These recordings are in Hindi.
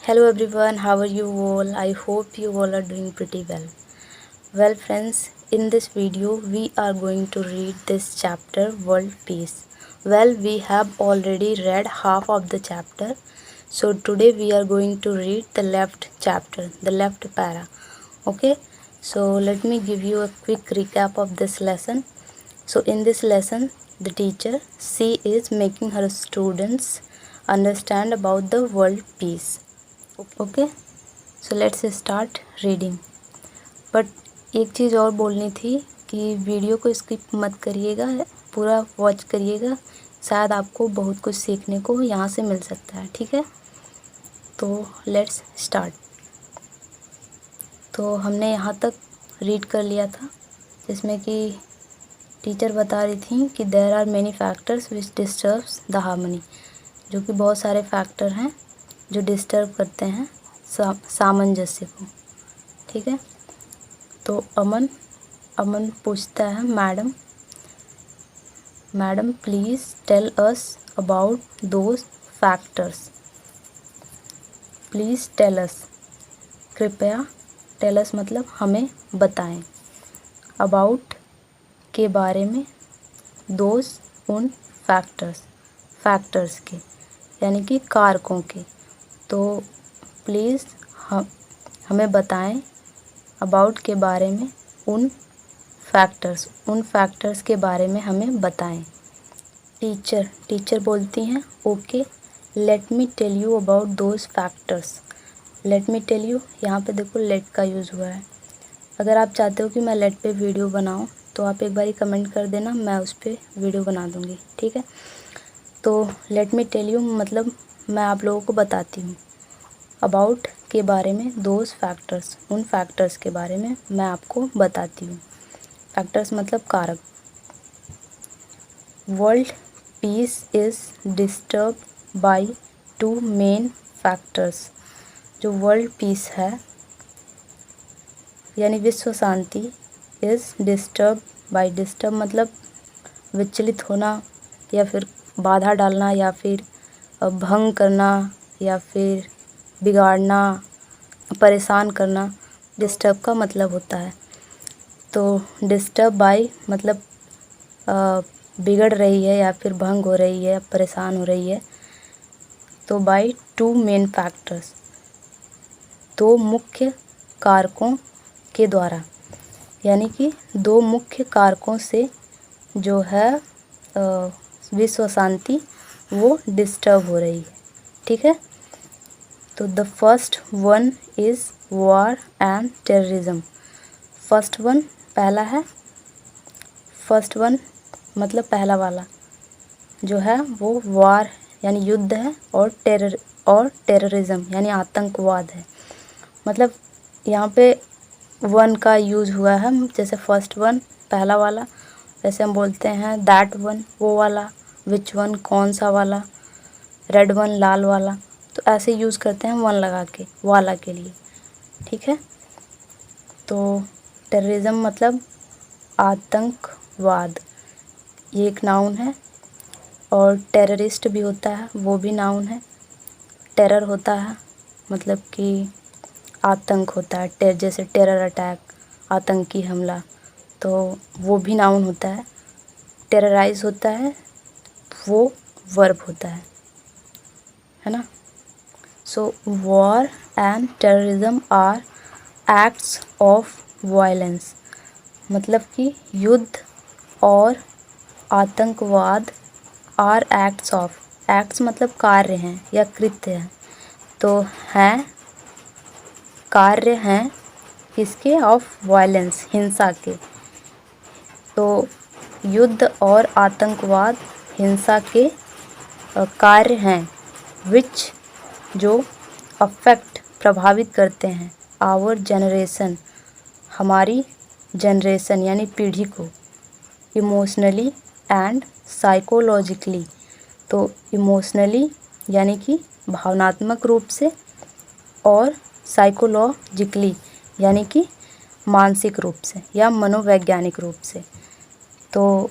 Hello everyone, how are you all? I hope you all are doing pretty well. Well friends, in this video we are going to read this chapter World Peace. Well, we have already read half of the chapter. So today we are going to read the left chapter, the left para. Okay, so let me give you a quick recap of this lesson. So in this lesson, the teacher, she is making her students understand about the world peace. Okay so let's start reading. But एक चीज़ और बोलनी थी कि वीडियो को स्किप मत करिएगा, पूरा वॉच करिएगा, शायद आपको बहुत कुछ सीखने को यहाँ से मिल सकता है। ठीक है, तो लेट्स स्टार्ट। तो हमने यहाँ तक रीड कर लिया था जिसमें कि टीचर बता रही थी कि there are many factors which disturbs the harmony, जो कि बहुत सारे फैक्टर हैं जो डिस्टर्ब करते हैं सामंजस्य को। ठीक है, तो अमन पूछता है, madam please tell us about those factors. Please tell us, कृपया, टेल अस मतलब हमें बताएं, अबाउट के बारे में, दोज उन फैक्टर्स के यानी कि कारकों के। तो प्लीज़ हमें बताएं, अबाउट के बारे में, उन फैक्टर्स के बारे में हमें बताएं। टीचर बोलती हैं, okay let me tell you about those factors. Let me tell you, यहाँ पे देखो लेट का यूज़ हुआ है। अगर आप चाहते हो कि मैं लेट पे वीडियो बनाऊँ तो आप एक बारी कमेंट कर देना, मैं उस पर वीडियो बना दूँगी। ठीक है, तो लेट मी टेल यू मतलब मैं आप लोगों को बताती हूँ, अबाउट के बारे में, दोज फैक्टर्स उन फैक्टर्स के बारे में मैं आपको बताती हूँ। फैक्टर्स मतलब कारक। World peace is disturb by two main factors. जो वर्ल्ड पीस है यानी विश्व शांति, इज़ डिस्टर्ब बाय, डिस्टर्ब मतलब विचलित होना या फिर बाधा डालना या फिर भंग करना या फिर बिगाड़ना, परेशान करना, डिस्टर्ब का मतलब होता है। तो डिस्टर्ब बाय मतलब बिगड़ रही है या फिर भंग हो रही है, परेशान हो रही है। तो बाय टू मेन फैक्टर्स, दो मुख्य कारकों के द्वारा, यानी कि दो मुख्य कारकों से जो है विश्व शांति वो डिस्टर्ब हो रही है। ठीक है, तो the first one is war and terrorism. First one पहला है, फर्स्ट वन मतलब पहला वाला जो है वो वॉर यानी युद्ध है, और टेररिज्म यानी आतंकवाद है। मतलब यहाँ पे वन का यूज़ हुआ है, जैसे फर्स्ट वन पहला वाला, वैसे हम बोलते हैं दैट वन वो वाला, विच वन कौन सा वाला, रेड वन लाल वाला। तो ऐसे यूज़ करते हैं वन लगा के वाला के लिए। ठीक है, तो टेररिज्म मतलब आतंकवाद, ये एक नाउन है। और टेररिस्ट भी होता है, वो भी नाउन है। टेरर होता है मतलब कि आतंक होता है, जैसे टेरर अटैक, आतंकी हमला, तो वो भी नाउन होता है। टेरराइज होता है, वो वर्ब होता है ना। So war and terrorism are acts of violence, मतलब कि युद्ध और आतंकवाद आर एक्ट्स ऑफ, एक्ट्स मतलब कार्य हैं या कृत्य हैं, तो हैं कार्य हैं किसके, ऑफ वायलेंस हिंसा के। तो युद्ध और आतंकवाद हिंसा के कार्य हैं, विच जो अफेक्ट प्रभावित करते हैं, आवर जनरेशन हमारी जनरेशन यानी पीढ़ी को, इमोशनली एंड साइकोलॉजिकली। तो इमोशनली यानी कि भावनात्मक रूप से, और साइकोलॉजिकली यानी कि मानसिक रूप से या मनोवैज्ञानिक रूप से। तो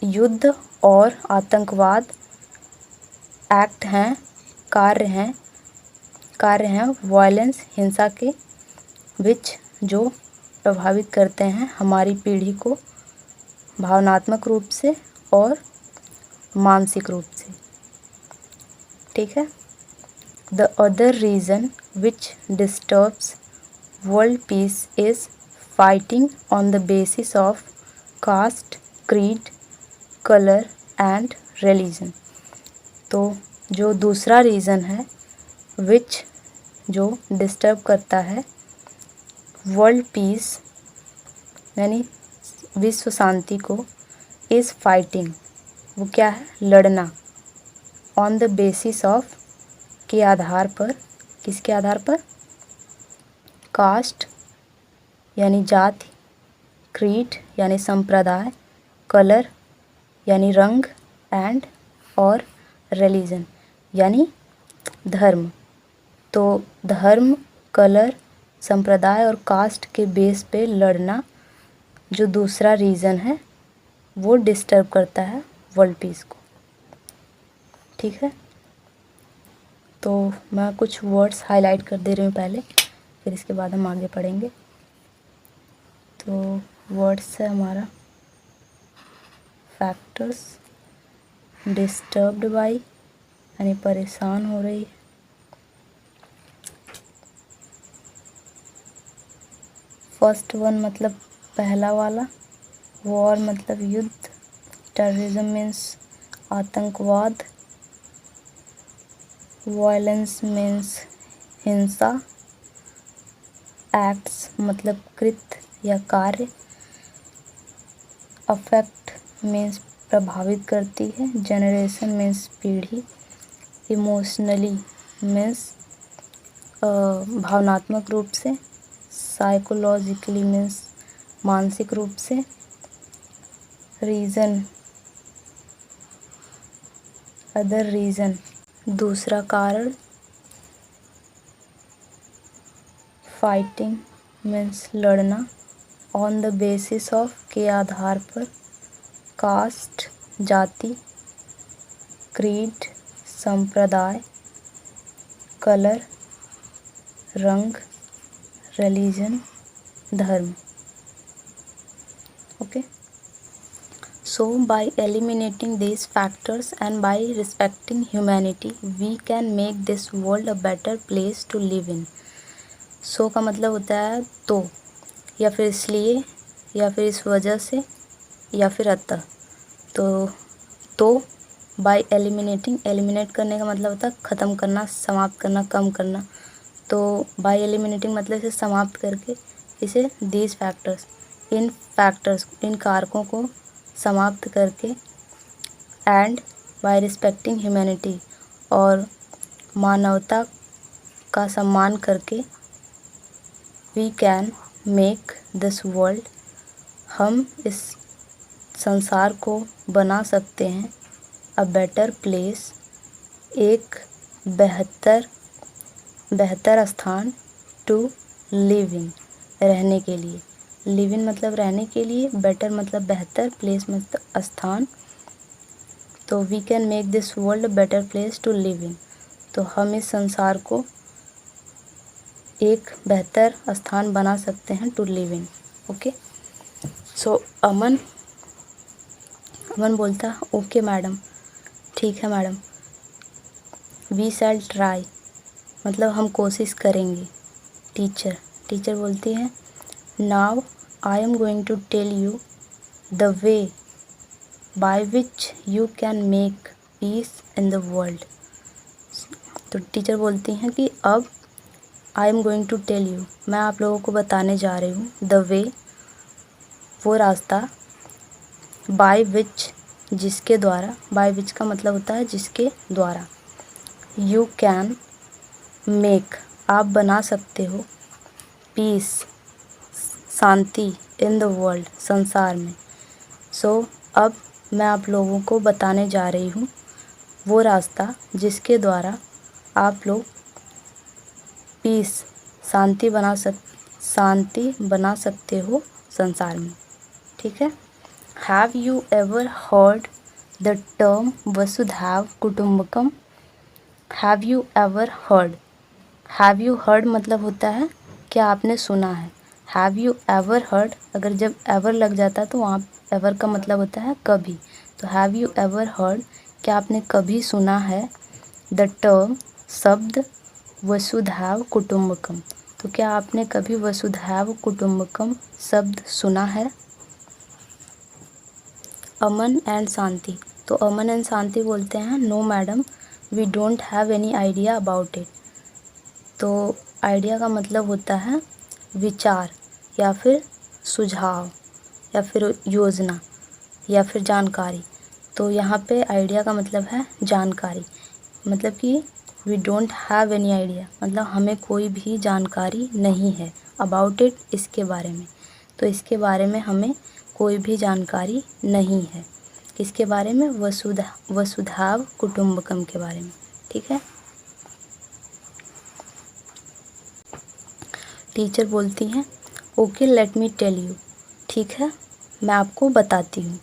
युद्ध और आतंकवाद एक्ट हैं, कार्य हैं कार्य हैं वायलेंस, हिंसा के, विच जो प्रभावित करते हैं हमारी पीढ़ी को भावनात्मक रूप से और मानसिक रूप से। ठीक है। The other reason which disturbs world peace is fighting on the basis of caste, creed, colour and religion. तो जो दूसरा रीज़न है विच जो डिस्टर्ब करता है वर्ल्ड पीस यानी विश्व शांति को, इज़ फाइटिंग वो क्या है, लड़ना, ऑन द बेसिस ऑफ के आधार पर, किसके आधार पर, कास्ट यानी जाति, क्रीड यानी संप्रदाय, कलर यानी रंग, एंड और रिलीजन यानी धर्म। तो धर्म, कलर, संप्रदाय और कास्ट के बेस पे लड़ना जो दूसरा रीज़न है वो डिस्टर्ब करता है वर्ल्ड पीस को। ठीक है। तो मैं कुछ वर्ड्स हाईलाइट कर दे रही हूँ पहले, फिर इसके बाद हम आगे पढ़ेंगे। तो वर्ड्स है हमारा फैक्टर्स, डिस्टर्ब्ड बाई यानी परेशान हो रही है, फर्स्ट वन मतलब पहला वाला, वॉर मतलब युद्ध, टेररिज्म मीन्स आतंकवाद, वायलेंस मीन्स हिंसा, एक्ट्स मतलब कृत्य या कार्य, अफेक्ट मीन्स प्रभावित करती है, जनरेशन मीन्स पीढ़ी, इमोशनली मीन्स भावनात्मक रूप से, साइकोलॉजिकली मीन्स मानसिक रूप से, रीज़न अदर रीज़न दूसरा कारण, फाइटिंग मीन्स लड़ना, ऑन द बेसिस ऑफ के आधार पर, कास्ट जाति, क्रीड संप्रदाय, कलर रंग, रिलीजन धर्म। Okay. So by eliminating these factors and by respecting humanity, we can make this world a better place to live in. So का मतलब होता है तो, या फिर इसलिए, या फिर इस वजह से, या फिर अतः। तो by eliminating, एलिमिनेट करने का मतलब होता है ख़त्म करना, समाप्त करना, कम करना। तो by eliminating मतलब इसे समाप्त करके, इसे these factors, इन कारकों को समाप्त करके, एंड बाय रिस्पेक्टिंग ह्यूमैनिटी और मानवता का सम्मान करके, we can make this world हम इस संसार को बना सकते हैं, अ बेटर प्लेस एक बेहतर स्थान, टू लिव इन रहने के लिए, लिव इन मतलब रहने के लिए, बेटर मतलब बेहतर, प्लेस मतलब स्थान। तो we can make this world better place to live in, तो हम इस संसार को एक बेहतर स्थान बना सकते हैं, टू लिव इन। ओके। सो अमन बोलता है ओके मैडम, ठीक है मैडम। वी शैल ट्राई मतलब हम कोशिश करेंगे। टीचर बोलती है now I am going to tell you the way by which you can make peace in the world. तो टीचर बोलती हैं कि अब I am going to tell you, मैं आप लोगों को बताने जा रही हूँ, the way वो रास्ता, by which जिसके द्वारा, by which का मतलब होता है जिसके द्वारा, you can make आप बना सकते हो, peace Shanti, in the world संसार में। सो अब मैं आप लोगों को बताने जा रही हूँ वो रास्ता जिसके द्वारा आप लोग पीस शांति बना सकते हो संसार में। ठीक है। Have you ever heard the term वसुधैव कुटुंबकम? Have you ever heard have you heard मतलब होता है क्या आपने सुना है। हैव यू एवर हर्ड, अगर जब एवर लग जाता है तो वहाँ एवर का मतलब होता है कभी। तो हैव यू एवर हर्ड, क्या आपने कभी सुना है द टर्म शब्द वसुधैव कुटुम्बकम। तो क्या आपने कभी वसुधैव कुटुम्बकम शब्द सुना है। अमन एंड शांति, तो अमन एंड शांति बोलते हैं no madam we don't have any idea about it. तो आइडिया का मतलब होता है विचार या फिर सुझाव या फिर योजना या फिर जानकारी। तो यहाँ पे आइडिया का मतलब है जानकारी, मतलब कि we don't have any idea मतलब हमें कोई भी जानकारी नहीं है। अबाउट इट, इसके बारे में, तो इसके बारे में हमें कोई भी जानकारी नहीं है। किसके बारे में, वसुधैव कुटुम्बकम के बारे में। ठीक है। टीचर बोलती हैं okay let me tell you, ठीक है मैं आपको बताती हूँ।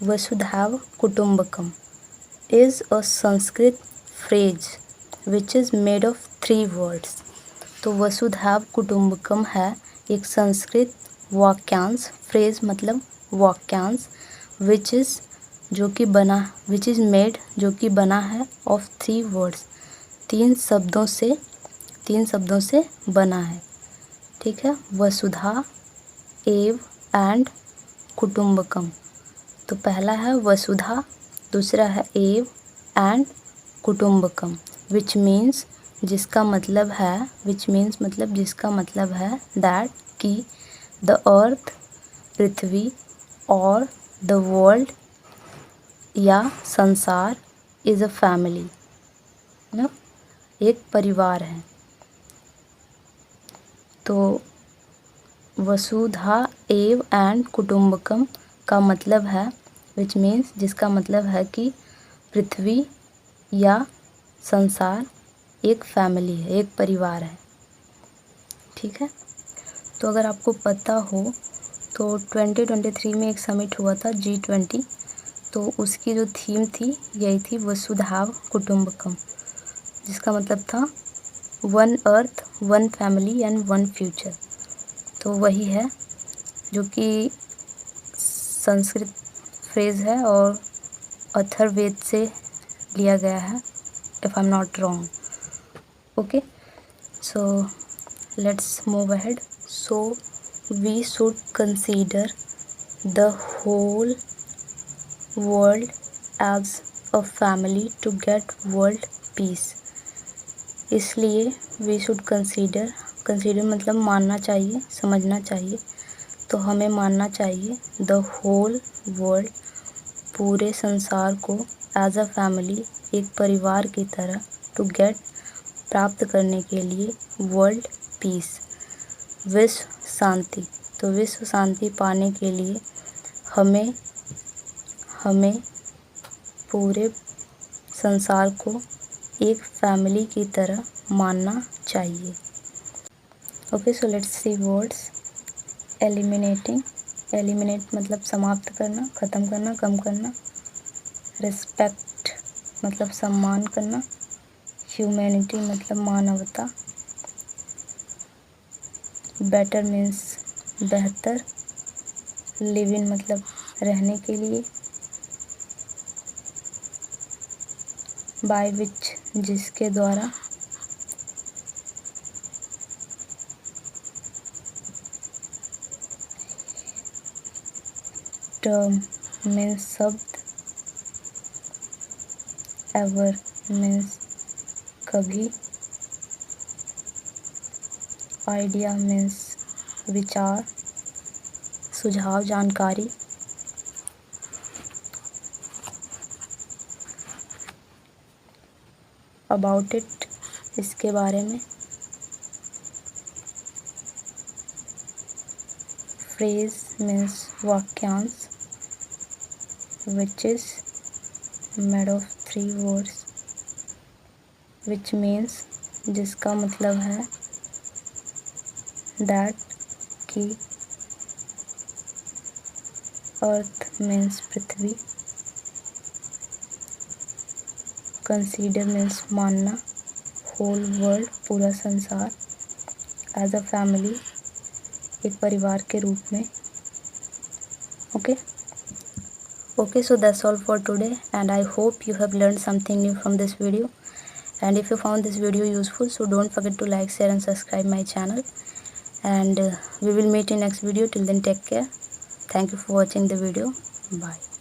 वसुधैव कुटुम्बकम is a Sanskrit phrase which is made of 3 words. तो वसुधैव कुटुम्बकम है एक संस्कृत वाक्यांश, फ्रेज मतलब वाक्यांश, विच इज़ जो कि बना, विच इज़ मेड जो कि बना है ऑफ 3 वर्ड्स, 3 शब्दों से बना है। ठीक है। वसुधा एव एंड कुटुम्बकम, तो पहला है वसुधा, दूसरा है एव एंड कुटुम्बकम, विच मीन्स जिसका मतलब है, विच मीन्स मतलब जिसका मतलब है दैट कि द अर्थ पृथ्वी और द वर्ल्ड या संसार इज़ अ फैमिली, मतलब एक परिवार है। तो वसुधा एव एंड कुटुम्बकम का मतलब है, विच मीन्स जिसका मतलब है कि पृथ्वी या संसार एक फैमिली है, एक परिवार है। ठीक है। तो अगर आपको पता हो तो 2023 में एक समिट हुआ था G20, तो उसकी जो थीम थी यही थी वसुधैव कुटुम्बकम, जिसका मतलब था one earth one family and one future. तो वही है जो कि संस्कृत फ्रेज है और अथर्ववेद से लिया गया है, if I am not wrong. Okay, so let's move ahead. So we should consider the whole world as a family to get world peace. इसलिए वी शुड कंसीडर, कंसीडर मतलब मानना चाहिए, समझना चाहिए। तो हमें मानना चाहिए द होल वर्ल्ड, पूरे संसार को, एज अ फैमिली, एक परिवार की तरह, टू गेट, प्राप्त करने के लिए, वर्ल्ड पीस, विश्व शांति। तो विश्व शांति पाने के लिए हमें पूरे संसार को एक फैमिली की तरह मानना चाहिए। Okay, so let's see words. Eliminating, eliminate मतलब समाप्त करना, ख़त्म करना, कम करना। रिस्पेक्ट मतलब सम्मान करना। ह्यूमैनिटी मतलब मानवता। बेटर मीन्स बेहतर। लिव इन मतलब रहने के लिए। बाय विच जिसके द्वारा। टर्म मीन्स शब्द। एवर मीन्स कभी। आइडिया मीन्स विचार, सुझाव, जानकारी। अबाउट इट इसके बारे में। फ्रेज मीन्स वाक्यांश, which is made of 3 words, which means जिसका मतलब है दैट कि, अर्थ मीन्स पृथ्वी, कंसीडर मीन्स मानना, होल वर्ल्ड, पूरा संसार, एज अ फैमिली, एक परिवार के रूप में. Okay. Okay, so that's all for today, and I hope you have learned something new from this video. And if you found this video useful, so don't forget to like, share and subscribe my channel. And we will meet in next video. Till then, take care. Thank you for watching the video. Bye.